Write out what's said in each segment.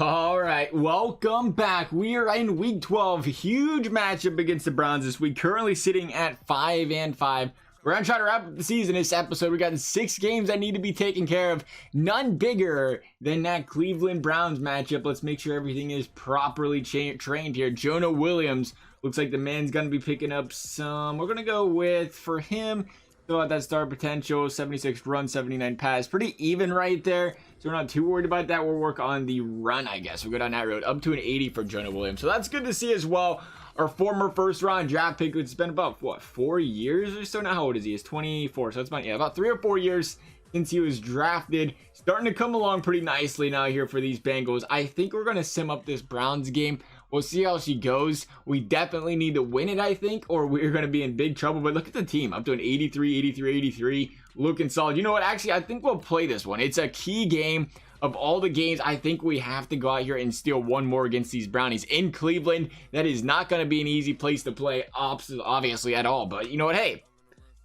All right, welcome back. We are in week 12. Huge matchup against the Browns this week. Currently sitting at 5-5. We're going to try to wrap up the season this episode. We got 6 games that need to be taken care of. None bigger than that Cleveland Browns matchup. Let's make sure everything is properly trained here. Jonah Williams looks like the man's going to be picking up some. We're going to go with, for him, still at that star potential, 76 run, 79 pass. Pretty even right there. So we're not too worried about that. We'll work on the run, I guess. We'll go down that road. Up to an 80 for Jonah Williams. So that's good to see as well. Our former first-round draft pick, it's been about, what, 4 years or so now? How old is he? He's 24. So it's about 3 or 4 years since he was drafted. Starting to come along pretty nicely now here for these Bengals. I think we're going to sim up this Browns game. We'll see how she goes. We definitely need to win it, I think, or we're going to be in big trouble. But look at the team. Up to an 83, 83, 83. Looking solid. You know what? Actually, I think we'll play this one. It's a key game. Of all the games, I think we have to go out here and steal one more against these Brownies in Cleveland. That is not going to be an easy place to play, obviously, at all. But you know what? Hey,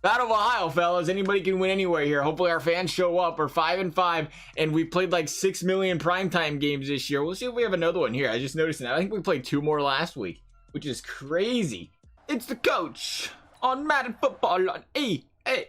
Battle of Ohio, fellas. Anybody can win anywhere here. Hopefully our fans show up. We're 5-5, and we played like 6 million primetime games this year. We'll see if we have another one here. I just noticed that. I think we played 2 more last week, which is crazy. It's the coach on Madden Football on EA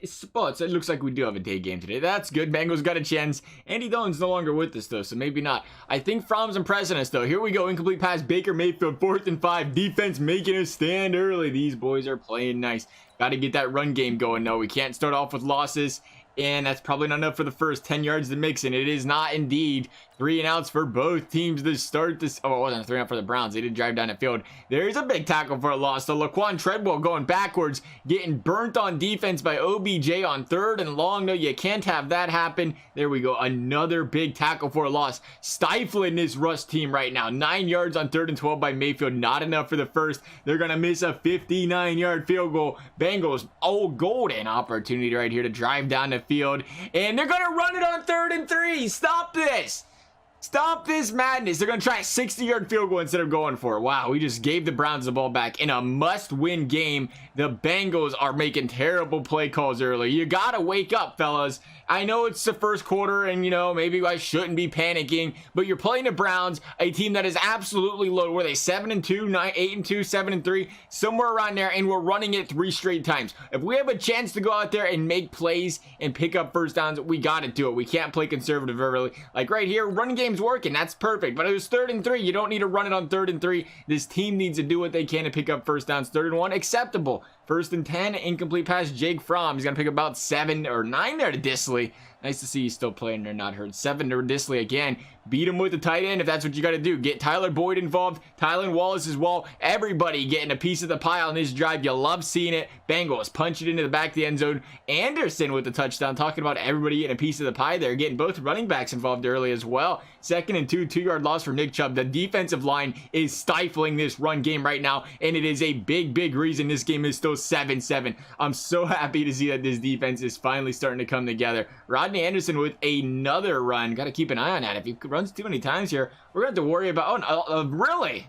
Sports. It looks like we do have a day game today. That's good. Bengals got a chance. Andy Dalton's no longer with us, though, so maybe not. I think Fromm's impressing us, though. Here we go. Incomplete pass. Baker Mayfield, 4th and 5. Defense making a stand early. These boys are playing nice. Got to get that run game going, though. We can't start off with losses. And that's probably not enough for the first 10 yards to mix in. It is not indeed 3 and outs for both teams to start this. Oh, it wasn't a 3 and out for the Browns. They did drive down the field. There's a big tackle for a loss. So Laquan Treadwell going backwards, getting burnt on defense by OBJ on 3rd and long. No, you can't have that happen. There we go. Another big tackle for a loss. Stifling this rush team right now. 9 yards on 3rd and 12 by Mayfield. Not enough for the first. They're going to miss a 59-yard field goal. Bengals, golden opportunity right here to drive down the field, and they're gonna run it on 3rd and 3. Stop this madness. They're gonna try a 60-yard field goal instead of going for it. Wow, we just gave the Browns the ball back in a must-win game. The Bengals are making terrible play calls early. You gotta wake up, fellas. I know it's the first quarter, and you know, maybe I shouldn't be panicking, but you're playing the Browns, a team that is absolutely low. Were they 7-2, 8-2, 7-3, somewhere around there, and we're running it 3 straight times. If we have a chance to go out there and make plays and pick up first downs, we gotta do it. We can't play conservative early. Like right here, running game's working. That's perfect. But it was 3rd and 3. You don't need to run it on 3rd and 3. This team needs to do what they can to pick up first downs. 3rd and 1, acceptable. 1st and 10, incomplete pass. Jake Fromm. He's gonna pick about 7 or 9 there to Disley. Nice to see he's still playing there, not hurt. 7 to Disley again. Beat him with the tight end if that's what you got to do. Get Tyler Boyd involved. Tylan Wallace as well. Everybody getting a piece of the pie on this drive. You love seeing it. Bengals punch it into the back of the end zone. Anderson with the touchdown. Talking about everybody getting a piece of the pie there. Getting both running backs involved early as well. 2nd and 2, 2-yard loss for Nick Chubb. The defensive line is stifling this run game right now, and it is a big reason this game is still 7-7. I'm so happy to see that this defense is finally starting to come together. Rodney Anderson with another run. Got to keep an eye on that. If he runs too many times here, we're going to have to worry about... Oh, really?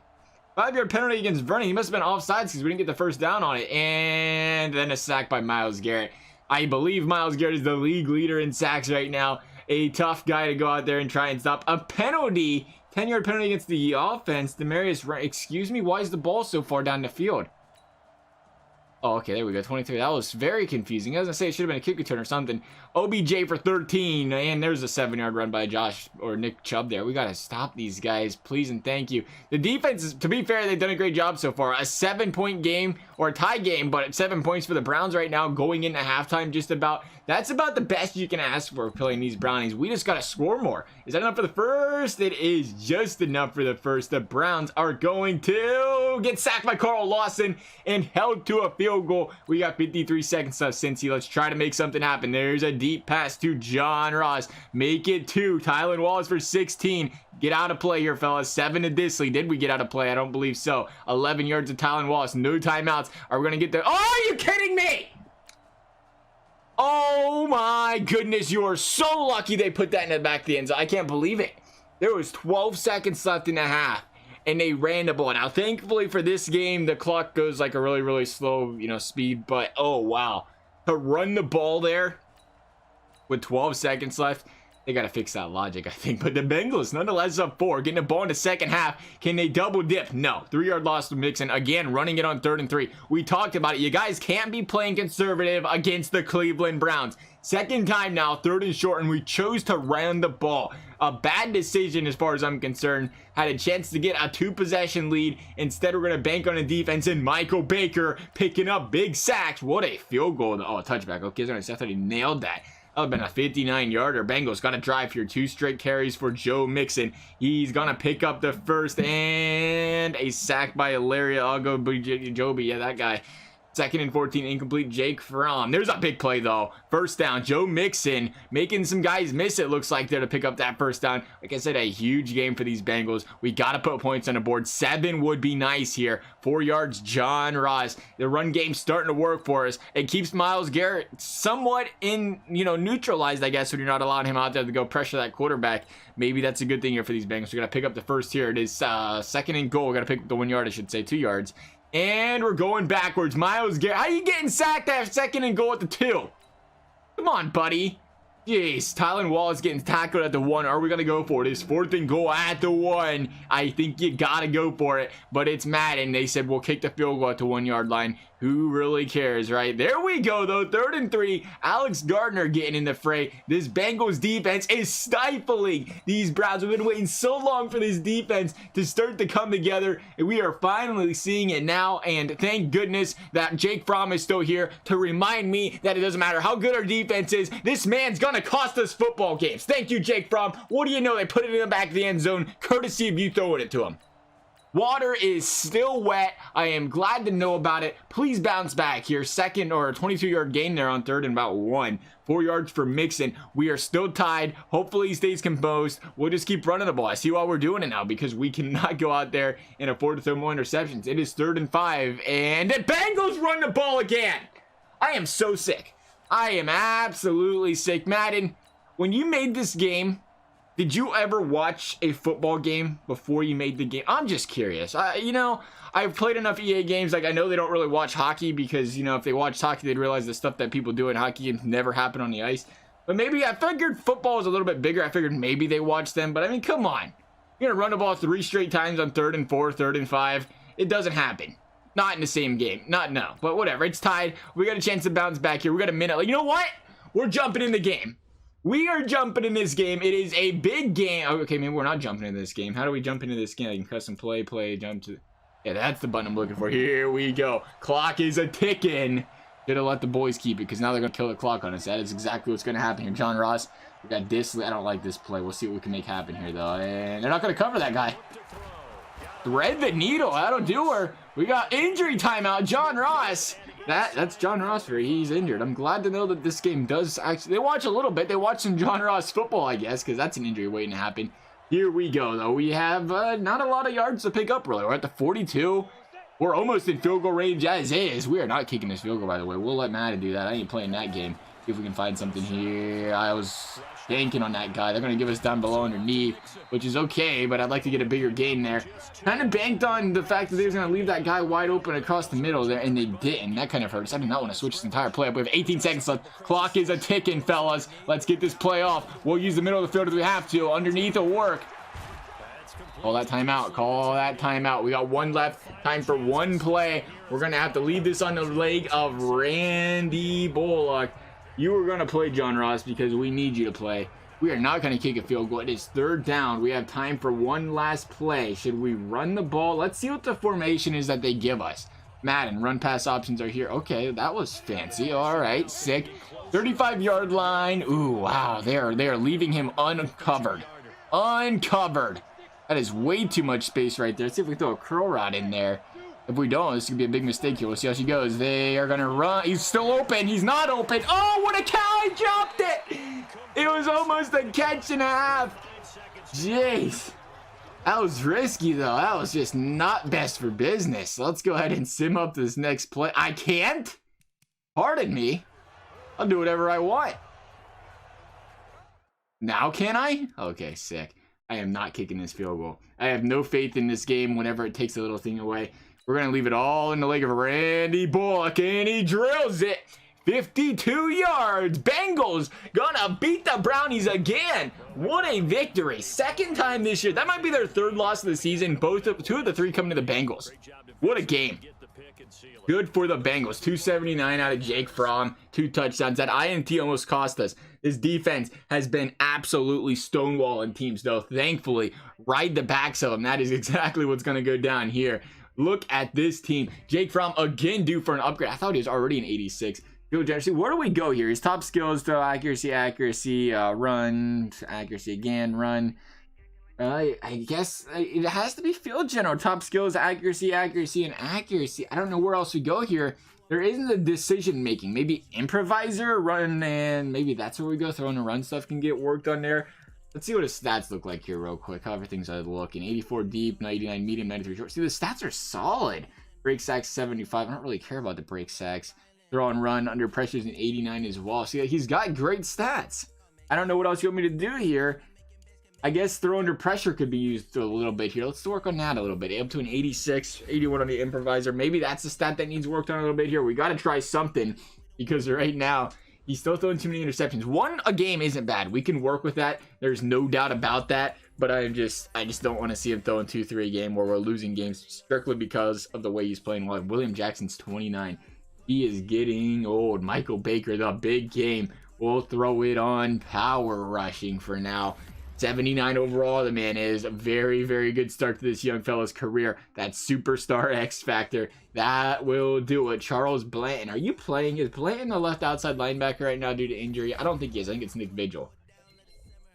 5-yard penalty against Vernon. He must have been offsides because we didn't get the first down on it. And then a sack by Myles Garrett. I believe Myles Garrett is the league leader in sacks right now. A tough guy to go out there and try and stop. A penalty. 10-yard penalty against the offense. Demarius, excuse me, why is the ball so far down the field? Oh, okay, there we go. 23. That was very confusing. I was going to say it should have been a kick return or something. OBJ for 13. And there's a 7-yard run by Josh or Nick Chubb there. We got to stop these guys, please and thank you. The defense, to be fair, they've done a great job so far. A 7-point game or a tie game, but 7 points for the Browns right now going into halftime just about. That's about the best you can ask for playing these Brownies. We just got to score more. Is that enough for the first? It is just enough for the first. The Browns are going to get sacked by Carl Lawson and held to a field goal. We got 53 seconds left, Cincy. Let's try to make something happen. There's a deep pass to John Ross. Make it 2. Tylan Wallace for 16. Get out of play here, fellas. 7 to Disley. Did we get out of play? I don't believe so. 11 yards to Tylan Wallace. No timeouts. Are we going to get there? Oh, are you kidding me? Oh my goodness, you are so lucky they put that in the back of the end zone. I can't believe it. There was 12 seconds left in the half, and they ran the ball. Now, thankfully for this game, the clock goes like a really slow, speed, but oh wow. To run the ball there with 12 seconds left, They got to fix that logic, I think. But the Bengals, nonetheless, up 4. Getting the ball in the second half. Can they double dip? No. 3-yard loss to Mixon. Again, running it on 3rd and 3. We talked about it. You guys can't be playing conservative against the Cleveland Browns. Second time now, 3rd and short, and we chose to run the ball. A bad decision as far as I'm concerned. Had a chance to get a 2-possession lead. Instead, we're going to bank on a defense and Michael Baker picking up big sacks. What a field goal. Oh, a touchback. Okay, I thought he nailed that. That would have been a 59-yarder. Bengals got to drive here. 2 straight carries for Joe Mixon. He's going to pick up the first and a sack by Ilaria Joby. Yeah, that guy. 2nd and 14, incomplete. Jake Fromm. There's a big play, though. First down. Joe Mixon making some guys miss, it looks like, there to pick up that first down. Like I said, a huge game for these Bengals. We got to put points on the board. 7 would be nice here. 4 yards, John Ross. The run game's starting to work for us. It keeps Myles Garrett somewhat neutralized, I guess, when you're not allowing him out there to go pressure that quarterback. Maybe that's a good thing here for these Bengals. We got to pick up the first here. It is 2nd and goal. We got to pick up the 1 yard, I should say, 2 yards. And we're going backwards. Myles Garrett. How are you getting sacked at 2nd and goal at the 2? Come on, buddy. Jeez. Tylan Wallace getting tackled at the 1. Are we going to go for it? It's 4th and goal at the 1. I think you got to go for it. But it's Madden. They said we'll kick the field goal at the 1 yard line. Who really cares, right? There we go, though. 3rd and 3. Alex Gardner getting in the fray. This Bengals defense is stifling these Browns. We've been waiting so long for this defense to start to come together, and we are finally seeing it now. And thank goodness that Jake Fromm is still here to remind me that it doesn't matter how good our defense is. This man's going to cost us football games. Thank you, Jake Fromm. What do you know? They put it in the back of the end zone, courtesy of you throwing it to him. Water is still wet. I am glad to know about it. Please bounce back here. 2nd or 22-yard gain there on 3rd and about 1. 4 yards for Mixon. We are still tied. Hopefully he stays composed. We'll just keep running the ball. I see why we're doing it now, because we cannot go out there and afford to throw more interceptions. It is 3rd and 5, and the Bengals run the ball again. I am so sick. I am absolutely sick. Madden, when you made this game, did you ever watch a football game before you made the game? I'm just curious. I've played enough EA games. Like, I know they don't really watch hockey because, if they watched hockey, they'd realize the stuff that people do in hockey games never happen on the ice. But maybe I figured football was a little bit bigger. I figured maybe they watch them. But, I mean, come on. You're going to run the ball 3 straight times on 3rd and 4, 3rd and 5. It doesn't happen. Not in the same game. No. But whatever. It's tied. We got a chance to bounce back here. We got a minute. Like, you know what? We're jumping in the game. We are jumping in this game. It is a big game. Oh, okay, maybe we're not jumping into this game. How do we jump into this game? I can custom play, jump to... Yeah, that's the button I'm looking for. Here we go. Clock is a ticking. Should have let the boys keep it, because now they're going to kill the clock on us. That is exactly what's going to happen here. John Ross, we got Disley. I don't like this play. We'll see what we can make happen here, though. And they're not going to cover that guy. Thread the needle. That'll do her. We got injury timeout. John Ross. That's John Ross for he's injured. I'm glad to know that this game does actually... They watch a little bit. They watch some John Ross football, I guess, because that's an injury waiting to happen. Here we go, though. We have not a lot of yards to pick up, really. We're at the 42. We're almost in field goal range as is. We are not kicking this field goal, by the way. We'll let Madden do that. I ain't playing that game. See if we can find something here. I was banking on that guy. They're going to give us down below underneath, which is okay, but I'd like to get a bigger gain there. Kind of banked on the fact that they was going to leave that guy wide open across the middle there, and they didn't. That kind of hurts. I did not want to switch this entire play up. We have 18 seconds left. Clock is a ticking, fellas. Let's get this play off. We'll use the middle of the field if we have to. Underneath will work. Call that timeout. Call that timeout. We got 1 left. Time for 1 play. We're going to have to leave this on the leg of Randy Bullock. You are going to play, John Ross, because we need you to play. We are not going to kick a field goal. It is 3rd down. We have time for 1 last play. Should we run the ball? Let's see what the formation is that they give us. Madden, run pass options are here. Okay, that was fancy. All right, sick. 35-yard line. Ooh, wow. They are leaving him uncovered. Uncovered. That is way too much space right there. Let's see if we throw a curl rod in there. If we don't, this is going to be a big mistake here. We'll see how she goes. They are going to run. He's still open. He's not open. Oh, what a cow. I dropped it. It was almost a catch and a half. Jeez. That was risky, though. That was just not best for business. Let's go ahead and sim up this next play. I can't? Pardon me. I'll do whatever I want. Now can I? Okay, sick. I am not kicking this field goal. I have no faith in this game whenever it takes a little thing away. We're going to leave it all in the leg of Randy Bullock, and he drills it. 52 yards. Bengals gonna beat the Brownies again. What a victory. Second time this year. That might be their third loss of the season. Two of the three coming to the Bengals. What a game. Good for the Bengals. 279 out of Jake Fromm. 2 touchdowns. That INT almost cost us. This defense has been absolutely stonewalling teams, though. Thankfully, ride the backs of them. That is exactly what's going to go down here. Look at this team. Jake Fromm again due for an upgrade. I thought he was already an 86. Field generously. Where do we go here? His top skills: throw, accuracy, run, accuracy again, run. I guess it has to be field general. Top skills: accuracy, and accuracy. I don't know where else we go here. There isn't a decision making. Maybe improviser, run, and maybe that's where we go. Throwing and run stuff can get worked on there. Let's see what his stats look like here real quick. How everything's looking. 84 deep, 99 medium, 93 short. See, the stats are solid. Break sacks 75. I don't really care about the break sacks. Throw and run under pressure is an 89 as well. See, he's got great stats. I don't know what else you want me to do here. I guess throw under pressure could be used a little bit here. Let's work on that a little bit. Up to an 86, 81 on the improviser. Maybe that's the stat that needs worked on a little bit here. We got to try something because right now he's still throwing too many interceptions. 1 a game isn't bad. We can work with that. There's no doubt about that. But I just don't want to see him throwing 2-3 a game where we're losing games strictly because of the way he's playing. Well, William Jackson's 29. He is getting old. Michael Baker, the big game. We'll throw it on power rushing for now. 79 overall, the man is. A very, very good start to this young fella's career. That superstar X factor. That will do it. Charles Blanton. Are you playing? Is Blanton the left outside linebacker right now due to injury? I don't think he is. I think it's Nick Vigil.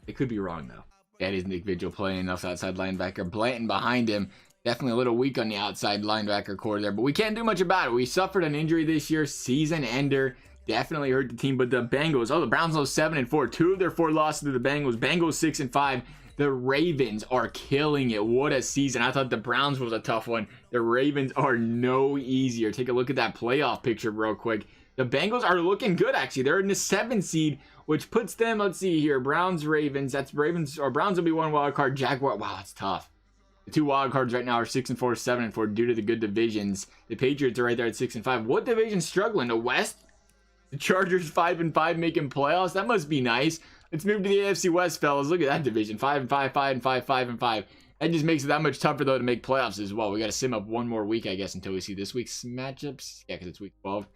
It could be wrong, though. Yeah, it is Nick Vigil playing left outside linebacker. Blanton behind him. Definitely a little weak on the outside linebacker core there, but we can't do much about it. We suffered an injury this year, season ender. Definitely hurt the team, but the Bengals, the Browns lost 7-4. 2 of their 4 losses to the Bengals. Bengals 6-5. The Ravens are killing it. What a season. I thought the Browns was a tough one. The Ravens are no easier. Take a look at that playoff picture real quick. The Bengals are looking good, actually. They're in the 7th seed, which puts them, let's see here, Browns, Ravens. That's Ravens, or Browns will be 1 wild card. Jaguar, wow, that's tough. The 2 wild cards right now are 6-4, 7-4 due to the good divisions. The Patriots are right there at 6-5. What division's struggling? The West? The Chargers 5-5 making playoffs? That must be nice. Let's move to the AFC West, fellas. Look at that division. 5-5, 5-5, 5-5. That just makes it that much tougher, though, to make playoffs as well. We got to sim up 1 more week, I guess, until we see this week's matchups. Yeah, because it's week 12.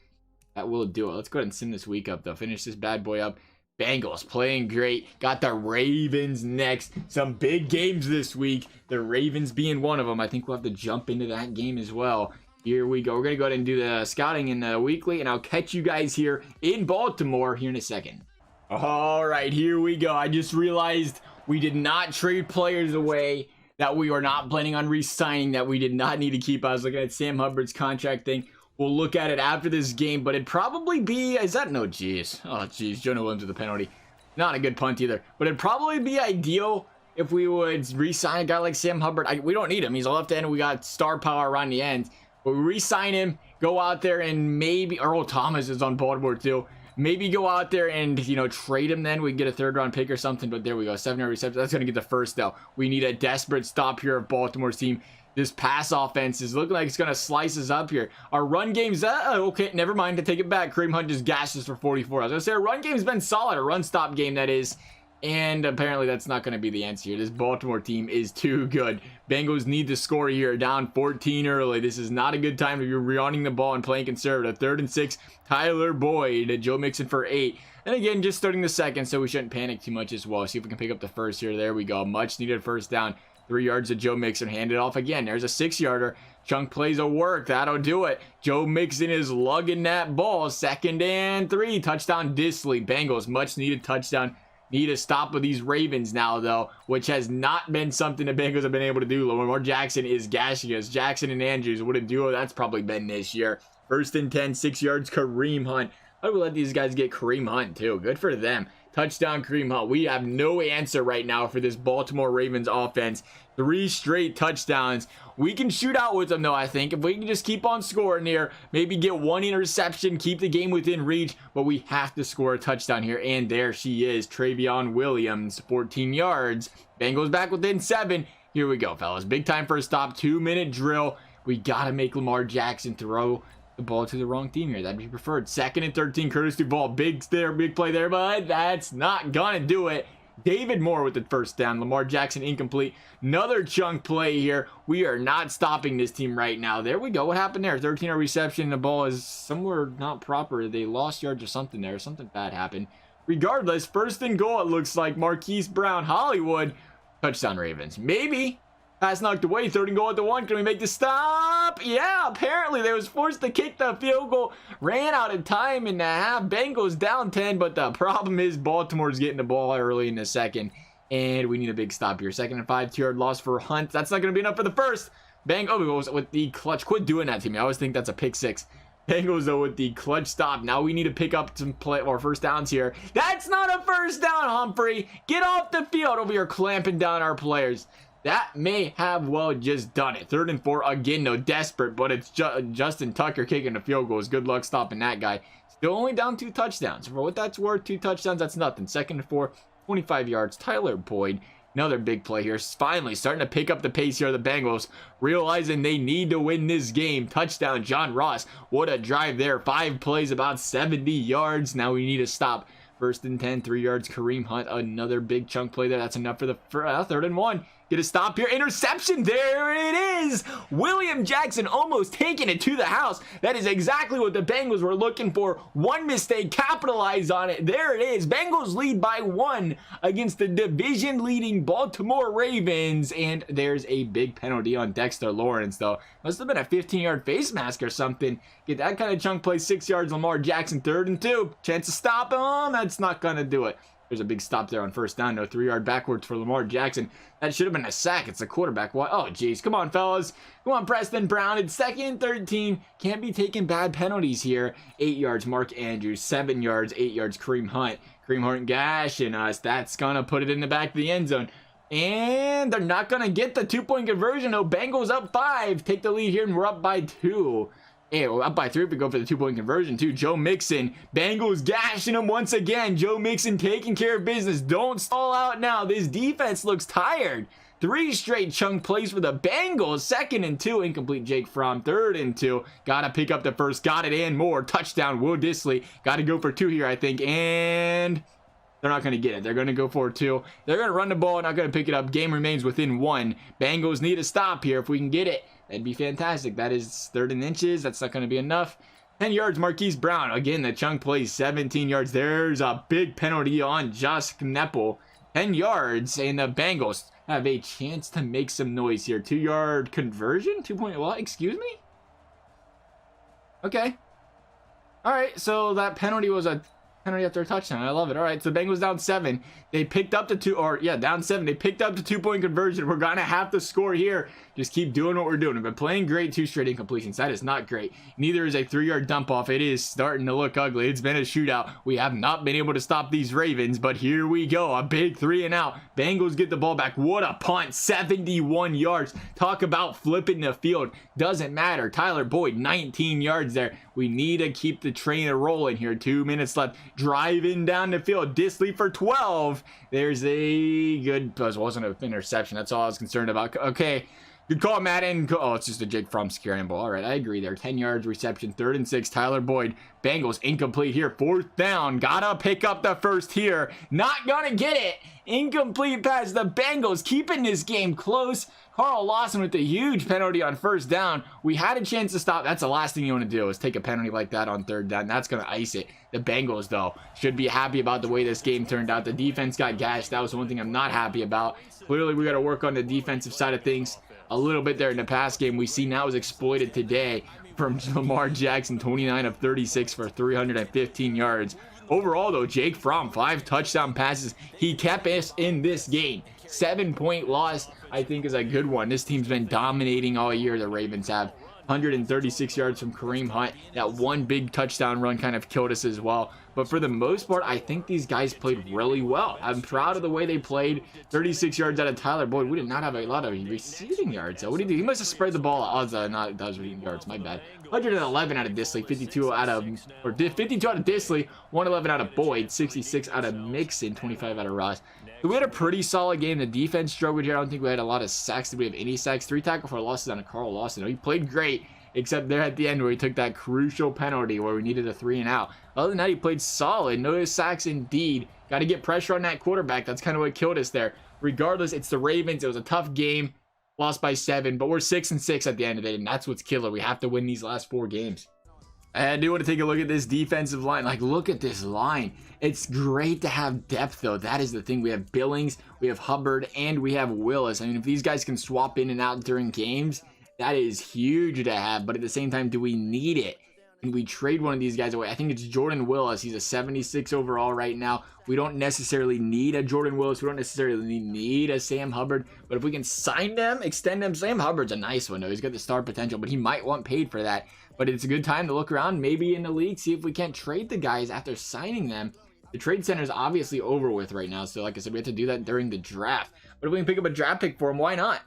That will do it. Let's go ahead and sim this week up, though. Finish this bad boy up. Bengals playing great. Got the Ravens next. Some big games this week. The Ravens being one of them. I think we'll have to jump into that game as well. Here we go. We're going to go ahead and do the scouting in the weekly, and I'll catch you guys here in Baltimore here in a second. All right, here we go. I just realized we did not trade players away that we are not planning on re-signing, that we did not need to keep. I was looking at Sam Hubbard's contract thing. We'll look at it after this game, but it'd probably be, is that, no, geez. Oh, geez, Jonah Williams with the penalty. Not a good punt either, but it'd probably be ideal if we would re-sign a guy like Sam Hubbard. We don't need him. He's a left end. We got star power around the end, but we re-sign him, go out there and maybe, Earl Thomas is on Baltimore too. Maybe go out there and, trade him then. We can get a 3rd round pick or something, but there we go. 7-yard reception. That's going to get the first, though. We need a desperate stop here of Baltimore's team. This pass offense is looking like it's going to slice us up here. Our run game's, okay, never mind. To take it back, Kareem Hunt just gashed us for 44. I was going to say our run game's been solid. A run stop game, that is. And apparently that's not going to be the answer here. This Baltimore team is too good. Bengals need to score here. Down 14 early. This is not a good time to be running the ball and playing conservative. 3rd and 6. Tyler Boyd. Joe Mixon for 8. And again, just starting the second, so we shouldn't panic too much as well. See if we can pick up the first here. There we go. Much needed first down. 3 yards to Joe Mixon. Hand it off again. There's a 6-yarder. Chunk plays will work. That'll do it. Joe Mixon is lugging that ball. 2nd and 3. Touchdown Disley. Bengals. Much needed touchdown. Need a stop with these Ravens now, though, which has not been something the Bengals have been able to do. Lamar Jackson is gashing us. Jackson and Andrews, what a duo that's probably been this year. 1st and 10, 6 yards, Kareem Hunt. I would let these guys get Kareem Hunt, too. Good for them. Touchdown, Kareem Hunt. We have no answer right now for this Baltimore Ravens offense. 3 straight touchdowns. We can shoot out with them, though, I think. If we can just keep on scoring here, maybe get 1 interception, keep the game within reach, but we have to score a touchdown here. And there she is, Travion Williams, 14 yards. Bengals back within 7. Here we go, fellas. Big time for a stop. 2-minute drill. We got to make Lamar Jackson throw the ball to the wrong team here. That'd be preferred. 2nd and 13, Curtis Duvall. Big play there, but that's not gonna do it. David Moore with the first down. Lamar Jackson incomplete. Another chunk play here. We are not stopping this team right now. There we go. What happened there? 13-yard reception. The ball is somewhere not proper. They lost yards or something there. Something bad happened. Regardless, 1st and goal, it looks like. Marquise Brown, Hollywood. Touchdown Ravens. Maybe. Pass knocked away. 3rd and goal at the 1. Can we make the stop? Yeah, apparently they was forced to kick the field goal. Ran out of time in the half. Bengals down 10, but the problem is Baltimore's getting the ball early in the 2nd. And we need a big stop here. 2nd and 5, 2-yard loss for Hunt. That's not going to be enough for the first. Bengals with the clutch. Quit doing that to me. I always think that's a pick 6. Bengals, though, with the clutch stop. Now we need to pick up some play or first downs here. That's not a first down, Humphrey. Get off the field over here clamping down our players. That may have well just done it. 3rd and 4 again, no desperate, but it's Justin Tucker kicking the field goals. Good luck stopping that guy. Still only down 2 touchdowns. For what that's worth, 2 touchdowns, that's nothing. 2nd and 4, 25 yards. Tyler Boyd, another big play here. Finally starting to pick up the pace here. The Bengals realizing they need to win this game. Touchdown, John Ross. What a drive there. 5 plays, about 70 yards. Now we need to stop. 1st and 10, 3 yards. Kareem Hunt, another big chunk play there. That's enough for the 3rd and 1. Get a stop here. Interception. There it is. William Jackson almost taking it to the house. That is exactly what the Bengals were looking for. One mistake. Capitalize on it. There it is. Bengals lead by 1 against the division-leading Baltimore Ravens. And there's a big penalty on Dexter Lawrence, though. Must have been a 15-yard face mask or something. Get that kind of chunk play. 6 yards. Lamar Jackson, 3rd and 2. Chance to stop him. That's not going to do it. There's a big stop there on 1st down. No, 3-yard backwards for Lamar Jackson. That should have been a sack. It's a quarterback. What? Oh, geez. Come on, fellas. Come on, Preston Brown. It's 2nd and 13. Can't be taking bad penalties here. 8 yards, Mark Andrews. 7 yards, 8 yards, Kareem Hunt. Kareem Hunt gashing us. That's going to put it in the back of the end zone. And they're not going to get the 2-point conversion. No, Bengals up 5. Take the lead here, and we're up by 2. Hey, we're up by 3 if we go for the 2-point conversion, too. Joe Mixon. Bengals gashing him once again. Joe Mixon taking care of business. Don't stall out now. This defense looks tired. 3 straight chunk plays for the Bengals. 2nd and 2. Incomplete, Jake Fromm. 3rd and 2. Gotta pick up the first. Got it and more. Touchdown, Will Dissly. Gotta go for 2 here, I think. And they're not going to get it. They're going to go for 2. They're going to run the ball. Not going to pick it up. Game remains within 1. Bengals need a stop here. If we can get it, that'd be fantastic. That is 3rd and inches. That's not going to be enough. 10 yards, Marquise Brown. Again, the chunk plays 17 yards. There's a big penalty on Josh Kneppel. 10 yards, and the Bengals have a chance to make some noise here. 2-yard conversion? 2-point, what? Excuse me? Okay. All right, so that penalty was a penalty after a touchdown. I love it. All right, so Bengals down 7. They picked up the down 7. They picked up the 2-point conversion. We're gonna have to score here. Just keep doing what we're doing. We've been playing great. 2 straight incompletions. That is not great. Neither is a 3-yard dump off. It is starting to look ugly. It's been a shootout. We have not been able to stop these Ravens, but here we go. A big 3 and out. Bengals get the ball back. What a punt. 71 yards. Talk about flipping the field. Doesn't matter. Tyler Boyd, 19 yards there. We need to keep the train rolling here. 2 minutes left. Driving down the field. Dissly for 12. There's a good, it wasn't an interception. That's all I was concerned about. Okay. Good call, Madden. Oh, it's just a Jake Fromm scramble. All right, I agree there. 10 yards reception, 3rd and 6. Tyler Boyd. Bengals incomplete here. 4th down. Gotta pick up the first here. Not gonna get it. Incomplete pass. The Bengals keeping this game close. Carl Lawson with the huge penalty on 1st down. We had a chance to stop. That's the last thing you want to do is take a penalty like that on 3rd down. That's going to ice it. The Bengals, though, should be happy about the way this game turned out. The defense got gashed. That was the one thing I'm not happy about. Clearly, we got to work on the defensive side of things a little bit there in the pass game. We see now is exploited today from Lamar Jackson, 29 of 36 for 315 yards. Overall, though, Jake Fromm, 5 touchdown passes. He kept us in this game. 7-point loss, I think, is a good one. This team's been dominating all year. The Ravens have 136 yards from Kareem Hunt. That one big touchdown run kind of killed us as well. But for the most part, I think these guys played really well. I'm proud of the way they played. 36 yards out of Tyler Boyd. We did not have a lot of receiving yards. So what did he do? He must have spread the ball. That was receiving yards. My bad. 111 out of Dissly. 52 out of Dissly. 111 out of Boyd. 66 out of Mixon. 25 out of Ross. So we had a pretty solid game. The defense struggled here. I don't think we had a lot of sacks. Did we have any sacks? 3 tackle for losses on a Carl Lawson. He played great. except there at the end where he took that crucial penalty where we needed a 3 and out. Other than that, he played solid. No sacks indeed. Got to get pressure on that quarterback. That's kind of what killed us there. Regardless, it's the Ravens. It was a tough game. Lost by 7, but we're 6-6 at the end of it, and that's what's killer. We have to win these last 4 games. I do want to take a look at this defensive line. Like, look at this line. It's great to have depth, though. That is the thing. We have Billings, we have Hubbard, and we have Willis. I mean, if these guys can swap in and out during games, that is huge to have. But at the same time, do we need it? Can we trade one of these guys away? I think it's Jordan Willis. He's a 76 overall right now. We don't necessarily need a Jordan Willis. We don't necessarily need a Sam Hubbard. But if we can sign them, extend them, Sam Hubbard's a nice one, though. He's got the star potential, but he might want paid for that. But it's a good time to look around, maybe in the league, see if we can't trade the guys after signing them. The trade center is obviously over with right now. So like I said, we have to do that during the draft. But if we can pick up a draft pick for him, why not?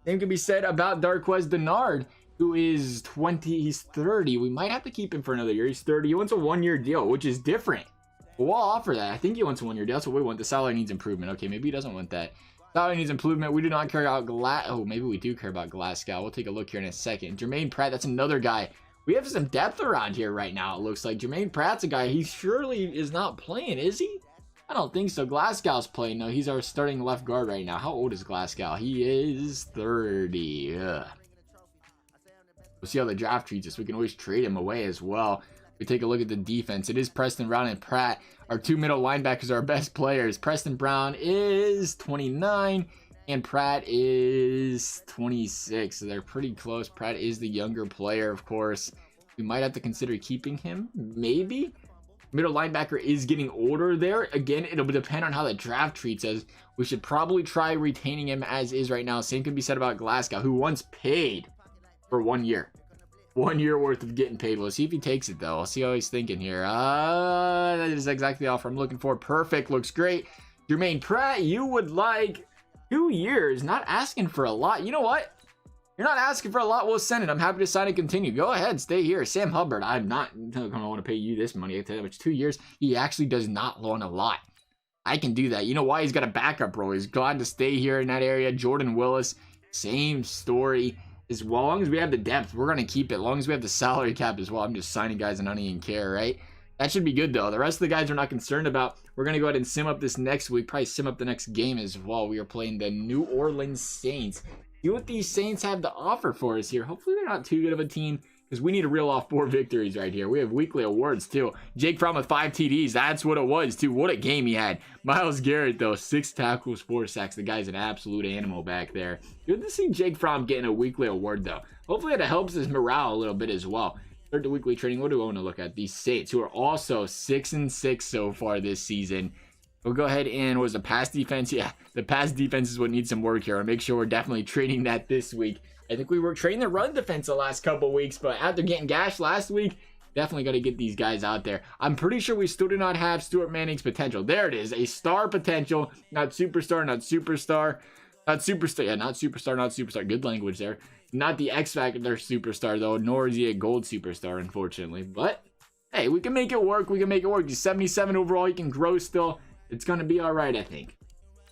Same can be said about Darqueze Dennard, who is 20, he's 30. We might have to keep him for another year. He's 30. He wants a 1-year deal, which is different. But we'll offer that. I think he wants a 1-year deal. That's what we want. The salary needs improvement. Okay, maybe he doesn't want that. Salary needs improvement. We do not care about maybe we do care about Glasgow. We'll take a look here in a second. Jermaine Pratt, that's another guy. We have some depth around here right now, it looks like. Jermaine Pratt's a guy. He surely is not playing, is he? I don't think so. Glasgow's playing. No, he's our starting left guard right now. How old is Glasgow? He is 30. Ugh. We'll see how the draft treats us. We can always trade him away as well. We take a look at the defense. It is Preston Brown and Pratt. Our 2 middle linebackers are our best players. Preston Brown is 29 and Pratt is 26. So they're pretty close. Pratt is the younger player, of course. We might have to consider keeping him. Maybe. Middle linebacker is getting older there. Again, it'll depend on how the draft treats us. We should probably try retaining him as is right now. Same can be said about Glasgow, who once paid for 1 year. 1 year worth of getting paid. We'll see if he takes it, though. I'll see how he's thinking here. That is exactly the offer I'm looking for. Perfect. Looks great. Jermaine Pratt, you would like 2 years. Not asking for a lot. You know what? You're not asking for a lot. We'll send it. I'm happy to sign and continue. Go ahead. Stay here. Sam Hubbard, I'm not going to want to pay you this money. I tell you that much. 2 years. He actually does not want a lot. I can do that. You know why? He's got a backup role. He's glad to stay here in that area. Jordan Willis, same story. As long as we have the depth, we're going to keep it. As long as we have the salary cap as well. I'm just signing guys and I don't even care, right? That should be good, though. The rest of the guys we're not concerned about. We're going to go ahead and sim up this next week. Probably sim up the next game as well. We are playing the New Orleans Saints. See what these Saints have to offer for us here. Hopefully they're not too good of a team, because we need to reel off 4 victories right here. We have weekly awards, too. Jake Fromm with 5 TDs. That's what it was, too. What a game he had. Myles Garrett, though, 6 tackles, 4 sacks. The guy's an absolute animal back there. Good to see Jake Fromm getting a weekly award, though. Hopefully that helps his morale a little bit as well. Start the weekly training. What do I want to look at? These Saints, who are also 6-6 so far this season. We'll go ahead and, what was the pass defense? Yeah, the pass defense is what needs some work here. I'll make sure we're definitely training that this week. I think we were training the run defense the last couple weeks, but after getting gashed last week, definitely got to get these guys out there. I'm pretty sure we still do not have Stuart Manning's potential. There it is, a star potential, not superstar, not superstar, not superstar. Yeah, not superstar, not superstar. Good language there. Not the X Factor superstar, though, nor is he a gold superstar, unfortunately. But, hey, we can make it work. We can make it work. He's 77 overall. He can grow still. It's going to be all right, I think.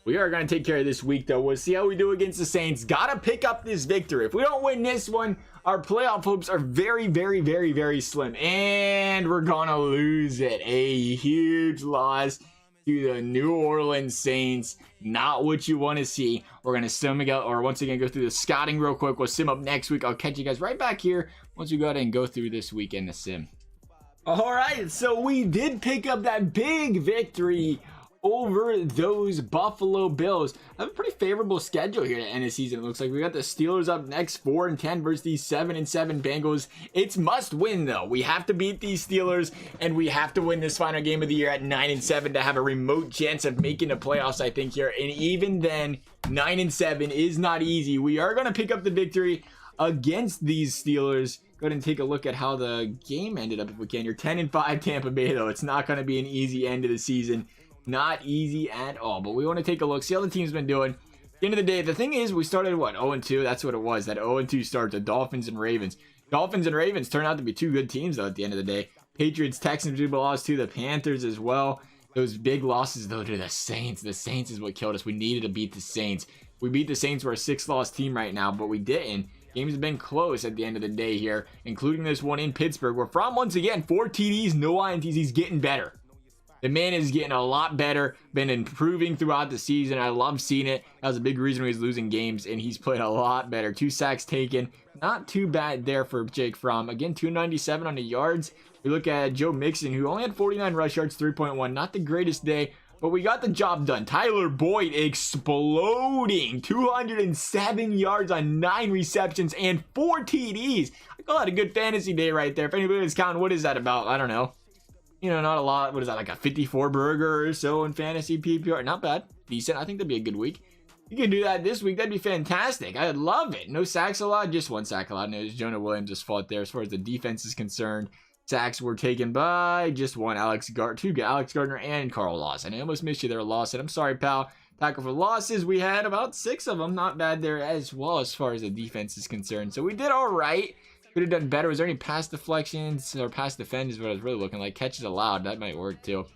We are going to take care of this week, though. We'll see how we do against the Saints. Got to pick up this victory. If we don't win this one, our playoff hopes are very, very, very, very slim. And we're going to lose it. A huge loss to the New Orleans Saints. Not what you want to see. We're going to sim again, or once again, go through the scouting real quick. We'll sim up next week. I'll catch you guys right back here once we go ahead and go through this weekend the sim. All right, so we did pick up that big victory over those Buffalo Bills. I have a pretty favorable schedule here to end the season. It looks like we got the Steelers up next, 4-10 versus these 7-7 Bengals. It's must win, though. We have to beat these Steelers, and we have to win this final game of the year at 9-7 to have a remote chance of making the playoffs, I think, here. And even then, 9-7 is not easy. We are going to pick up the victory against these Steelers. Go ahead and take a look at how the game ended up if we can. You're 10-5 Tampa Bay, though. It's not going to be an easy end of the season. Not easy at all, but we want to take a look, see how the team's been doing. At the end of the day, the thing is, we started, what, 0-2? That's what it was, that 0-2 start, the Dolphins and Ravens. Dolphins and Ravens turned out to be 2 good teams, though, at the end of the day. Patriots, Texans, we lost to the Panthers as well. Those big losses, though, to the Saints. The Saints is what killed us. We needed to beat the Saints. We beat the Saints. We're a 6-loss team right now, but we didn't. games have been close at the end of the day here, including this one in Pittsburgh, where Fromm, once again, 4 TDs, no INTs. He's getting better. The man is getting a lot better, been improving throughout the season. I love seeing it. That was a big reason why he's losing games, and he's played a lot better. 2 sacks taken. Not too bad there for Jake Fromm. Again, 297 on the yards. We look at Joe Mixon, who only had 49 rush yards, 3.1. Not the greatest day, but we got the job done. Tyler Boyd exploding. 207 yards on 9 receptions and 4 TDs. I call that a good fantasy day right there. If anybody was counting, what is that about? I don't know. You know, not a lot. What is that, like a 54 burger or so in fantasy PPR? Not bad. Decent. I think that'd be a good week. You can do that this week. That'd be fantastic. I'd love it. No sacks allowed. Just 1 sack allowed. And it was Jonah Williams' fault there as far as the defense is concerned. Sacks were taken by just 1 Alex Gardner and Carl Lawson. I almost missed you there, Lawson. I'm sorry, pal. Tackle for losses. We had about 6 of them. Not bad there as well as far as the defense is concerned. So we did all right. Could have done better. Was there any pass deflections or pass defend is what I was really looking like. Catches allowed. That might work too.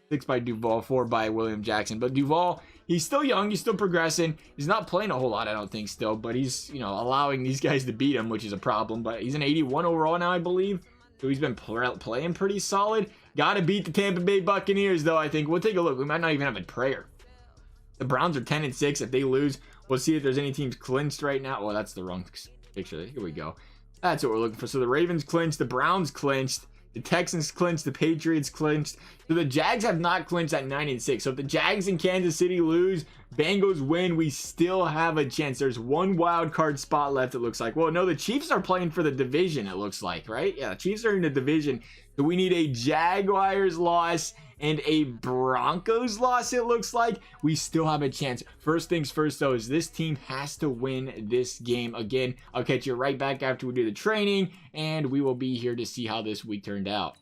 6 by Duval, 4 by William Jackson. But Duval, he's still young. He's still progressing. He's not playing a whole lot, I don't think, still. But he's, you know, allowing these guys to beat him, which is a problem. But he's an 81 overall now, I believe. So he's been playing pretty solid. Got to beat the Tampa Bay Buccaneers, though, I think. We'll take a look. We might not even have a prayer. The Browns are 10-6. If they lose, we'll see if there's any teams clinched right now. Well, that's the wrong picture. Here we go. That's what we're looking for. So the Ravens clinched, the Browns clinched, the Texans clinched, the Patriots clinched. So the Jags have not clinched at 9-6. So if the Jags in Kansas City lose, Bengals win, we still have a chance. There's 1 wild card spot left, it looks like. Well, no, the Chiefs are playing for the division, it looks like, right? Yeah, the Chiefs are in the division. So we need a Jaguars loss and a Broncos loss, it looks like. We still have a chance. First things first, though, is this team has to win this game. Again, I'll catch you right back after we do the training, and we will be here to see how this week turned out.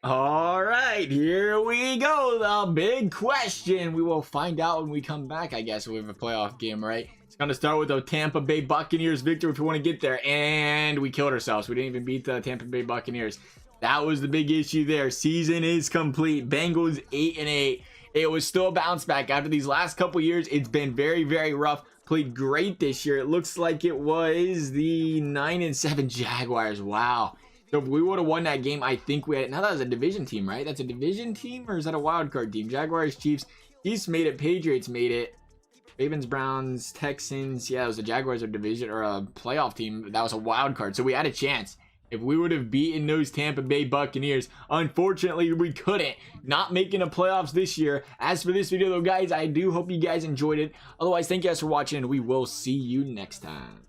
All right, here we go. The big question. We will find out when we come back, I guess. We have a playoff game, right? It's going to start with the Tampa Bay Buccaneers victory if we want to get there. And we killed ourselves. We didn't even beat the Tampa Bay Buccaneers. That was the big issue there. Season is complete. Bengals 8-8. It was still a bounce back after these last couple years. It's been very, very rough. Played great this year. It looks like it was the 9-7 Jaguars. Wow. So if we would have won that game, I think we had. Now that was a division team, right? That's a division team, or is that a wild card team? Jaguars, Chiefs. Chiefs made it. Patriots made it. Ravens, Browns, Texans. Yeah, it was the Jaguars or division or a playoff team. That was a wild card. So we had a chance. If we would have beaten those Tampa Bay Buccaneers, unfortunately, we couldn't. Not making the playoffs this year. As for this video, though, guys, I do hope you guys enjoyed it. Otherwise, thank you guys for watching, and we will see you next time.